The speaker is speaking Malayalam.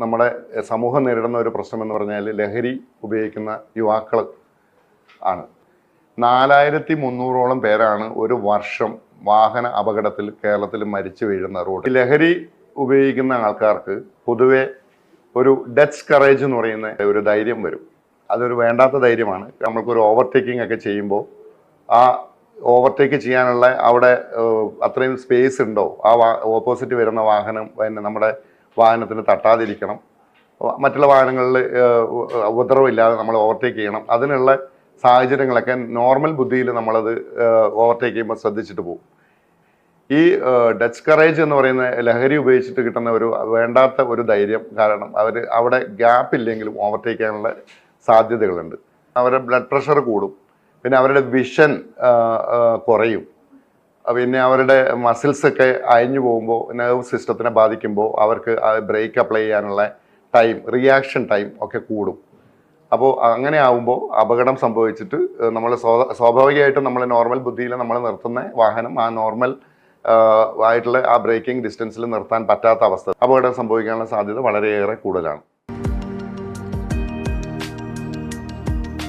നമ്മുടെ സമൂഹം നേരിടുന്ന ഒരു പ്രശ്നം എന്ന് പറഞ്ഞാൽ ലഹരി ഉപയോഗിക്കുന്ന യുവാക്കൾ ആണ്. 4300ഓളം പേരാണ് ഒരു വർഷം വാഹന അപകടത്തിൽ കേരളത്തിൽ മരിച്ചു വീഴുന്ന റോഡ്. ലഹരി ഉപയോഗിക്കുന്ന ആൾക്കാർക്ക് പൊതുവെ ഒരു ഡെത്ത് കറേജ് എന്ന് പറയുന്ന ഒരു ധൈര്യം വരും. അതൊരു വേണ്ടാത്ത ധൈര്യമാണ്. നമ്മൾക്കൊരു ഓവർടേക്കിംഗ് ഒക്കെ ചെയ്യുമ്പോൾ ആ ഓവർടേക്ക് ചെയ്യാനുള്ള അവിടെ അത്രയും സ്പേസ് ഉണ്ടോ, ആ ഓപ്പോസിറ്റ് വരുന്ന വാഹനം നമ്മുടെ വാഹനത്തിന് തട്ടാതിരിക്കണം, മറ്റുള്ള വാഹനങ്ങളിൽ ഉപദ്രവമില്ലാതെ നമ്മൾ ഓവർടേക്ക് ചെയ്യണം. അതിനുള്ള സാഹചര്യങ്ങളൊക്കെ നോർമൽ ബുദ്ധിയിൽ നമ്മളത് ഓവർടേക്ക് ചെയ്യുമ്പോൾ ശ്രദ്ധിച്ചിട്ട് പോകും. ഈ ഡച്ച് കറേജ് എന്ന് പറയുന്ന ലഹരി ഉപയോഗിച്ചിട്ട് കിട്ടുന്ന ഒരു വേണ്ടാത്ത ഒരു ധൈര്യം കാരണം അവിടെ ഗ്യാപ്പ് ഇല്ലെങ്കിലും ഓവർടേക്ക് ചെയ്യാനുള്ള സാധ്യതകളുണ്ട്. അവരുടെ ബ്ലഡ് പ്രഷർ കൂടും, പിന്നെ അവരുടെ വിഷൻ കുറയും, പിന്നെ അവരുടെ മസിൽസൊക്കെ അയഞ്ഞു പോകുമ്പോൾ നെർവ് സിസ്റ്റത്തിനെ ബാധിക്കുമ്പോൾ അവർക്ക് ബ്രേക്ക് അപ്ലൈ ചെയ്യാനുള്ള ടൈം, റിയാക്ഷൻ ടൈം ഒക്കെ കൂടും. അപ്പോൾ അങ്ങനെ ആവുമ്പോൾ അപകടം സംഭവിച്ചിട്ട് നമ്മൾ സ്വാഭാവികമായിട്ടും നമ്മൾ നോർമൽ ബുദ്ധിയിൽ നമ്മൾ നിർത്തുന്ന വാഹനം ആ നോർമൽ ആയിട്ടുള്ള ആ ബ്രേക്കിംഗ് ഡിസ്റ്റൻസിൽ നിർത്താൻ പറ്റാത്ത അവസ്ഥ, അപകടം സംഭവിക്കാനുള്ള സാധ്യത വളരെയേറെ കൂടുതലാണ്.